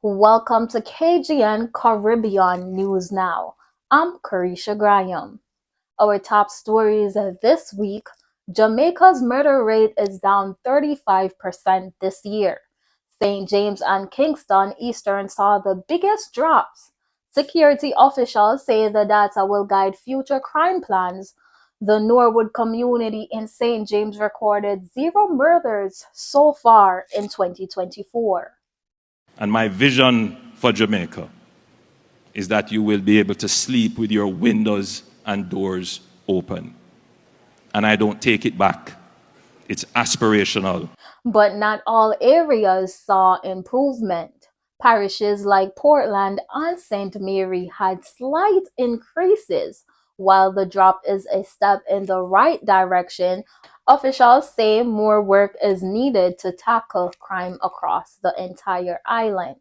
Welcome to KGN Caribbean News Now. I'm Karesha Graham. Our top stories this week: Jamaica's murder rate is down 35% this year. St. James and Kingston Eastern saw the biggest drops. Security officials say the data will guide future crime plans. The Norwood community in St. James recorded 0 murders so far in 2024. And my vision for Jamaica is that you will be able to sleep with your windows and doors open. And I don't take it back. It's aspirational. But not all areas saw improvement. Parishes like Portland and St. Mary had slight increases. While the drop is a step in the right direction, officials say more work is needed to tackle crime across the entire island.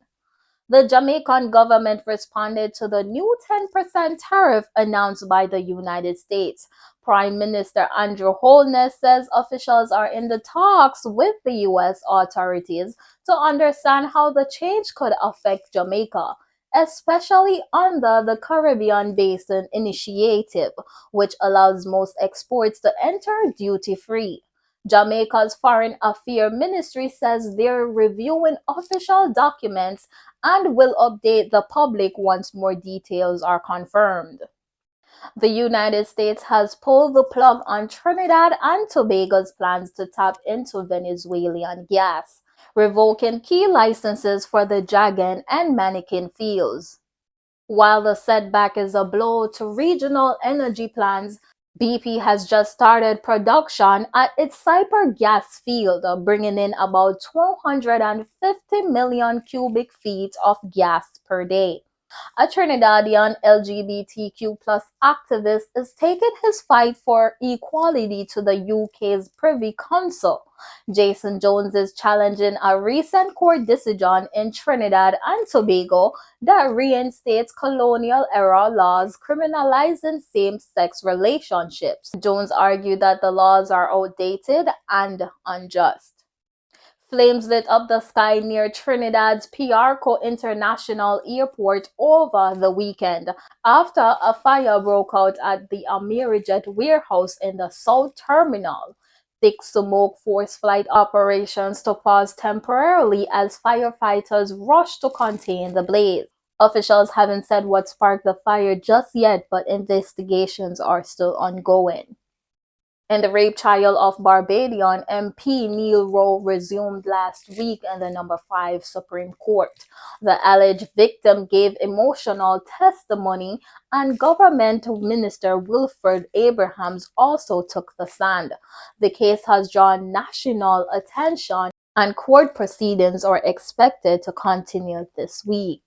The Jamaican government responded to the new 10% tariff announced by the United States. Prime Minister Andrew Holness says officials are in the talks with the U.S. authorities to understand how the change could affect Jamaica, especially under the Caribbean Basin Initiative, which allows most exports to enter duty-free. Jamaica's Foreign Affairs Ministry says they're reviewing official documents and will update the public once more details are confirmed. The United States has pulled the plug on Trinidad and Tobago's plans to tap into Venezuelan gas, revoking key licenses for the Dragon and Mannequin fields. While the setback is a blow to regional energy plans, BP has just started production at its Cyper gas field, bringing in about 250 million cubic feet of gas per day. A Trinidadian LGBTQ plus activist is taking his fight for equality to the UK's Privy Council. Jason Jones is challenging a recent court decision in Trinidad and Tobago that reinstates colonial-era laws criminalizing same-sex relationships. Jones argued that the laws are outdated and unjust. Flames lit up the sky near Trinidad's Piarco International Airport over the weekend after a fire broke out at the Amerijet warehouse in the South Terminal. Thick smoke forced flight operations to pause temporarily as firefighters rushed to contain the blaze. Officials haven't said what sparked the fire just yet, but investigations are still ongoing. And the rape trial of Barbadian MP Neil Rowe resumed last week in the No. 5 Supreme Court. The alleged victim gave emotional testimony, and Government Minister Wilfred Abrahams also took the stand. The case has drawn national attention, and court proceedings are expected to continue this week.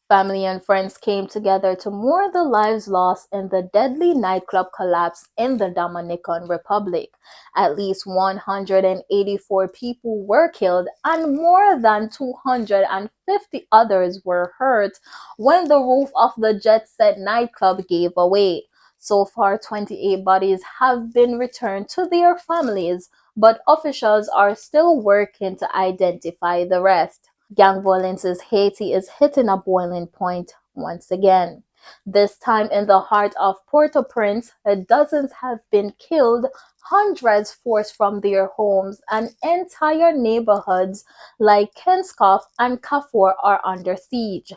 Family and friends came together to mourn the lives lost in the deadly nightclub collapse in the Dominican Republic. At least 184 people were killed and more than 250 others were hurt when the roof of the Jet Set nightclub gave away. So far, 28 bodies have been returned to their families, but officials are still working to identify the rest. Gang violence in Haiti is hitting a boiling point once again. This time in the heart of Port-au-Prince, dozens have been killed, hundreds forced from their homes, and entire neighborhoods like Kenskoff and Carrefour are under siege.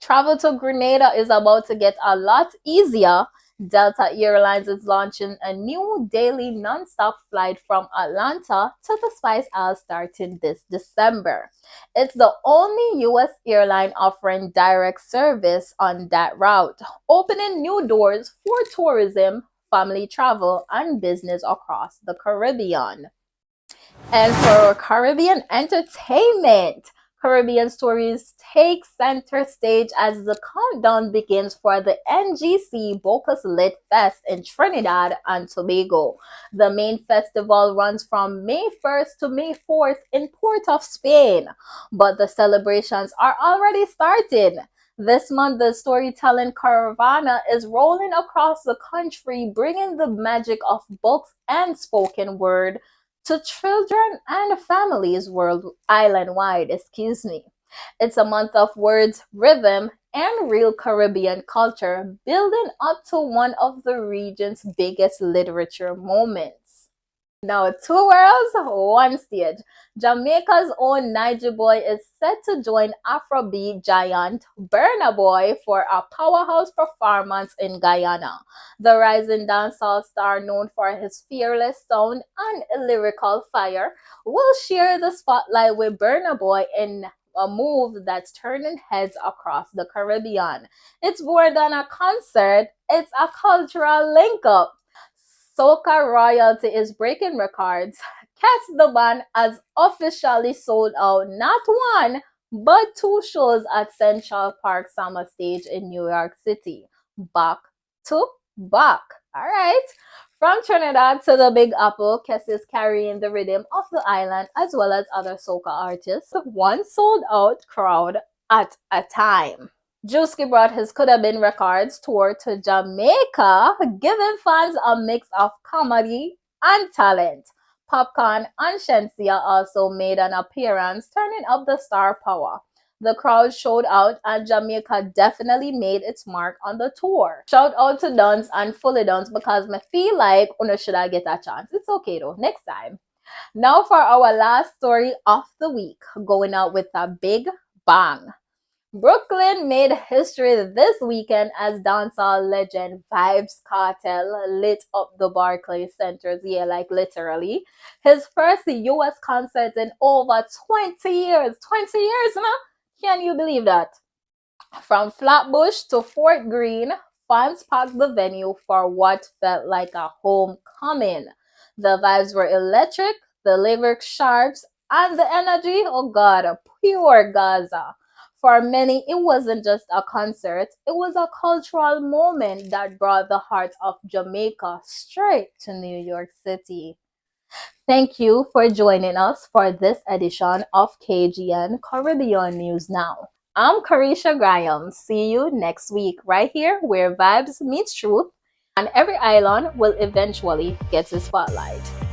Travel to Grenada is about to get a lot easier. Delta Airlines is launching a new daily nonstop flight from Atlanta to the Spice Isles starting this December. It's the only U.S. airline offering direct service on that route, opening new doors for tourism, family travel, and business across the Caribbean. And for Caribbean entertainment, Caribbean stories take center stage as the countdown begins for the NGC Bocas Lit Fest in Trinidad and Tobago. The main festival runs from May 1st to May 4th in Port of Spain, but the celebrations are already started. This month, the storytelling caravana is rolling across the country, bringing the magic of books and spoken word to children and families island-wide. It's a month of words, rhythm, and real Caribbean culture, building up to one of the region's biggest literature moments. Now, two worlds, one stage. Jamaica's own Nigy Boy is set to join Afrobeat giant Burna Boy for a powerhouse performance in Guyana. The rising dancehall star, known for his fearless sound and lyrical fire, will share the spotlight with Burna Boy in a move that's turning heads across the Caribbean. It's more than a concert, it's a cultural link up. Soca royalty is breaking records. Kes the Band has officially sold out not one, but two shows at Central Park Summer Stage in New York City. Back to back. All right. From Trinidad to the Big Apple, Kes is carrying the rhythm of the island as well as other soca artists, one sold out crowd at a time. Juicy brought his Coulda Been Records tour to Jamaica, giving fans a mix of comedy and talent. Popcorn and Shensia also made an appearance, turning up the star power. The crowd showed out, and Jamaica definitely made its mark on the tour. Shout out to Duns and Fully Duns because I feel like Una should I get a chance. It's okay though, next time. Now for our last story of the week, going out with a big bang. Brooklyn made history this weekend as dancehall legend Vybz Kartel lit up the Barclays Centers, yeah, like literally. His first US concert in over 20 years. 20 years, now? Can you believe that? From Flatbush to Fort Greene, fans packed the venue for what felt like a homecoming. The vibes were electric, the lyrics sharp, and the energy, oh god, pure Gaza. For many, it wasn't just a concert, it was a cultural moment that brought the heart of Jamaica straight to New York City. Thank you for joining us for this edition of KGN Caribbean News Now. I'm Karesha Graham. See you next week right here where vibes meets truth and every island will eventually get the spotlight.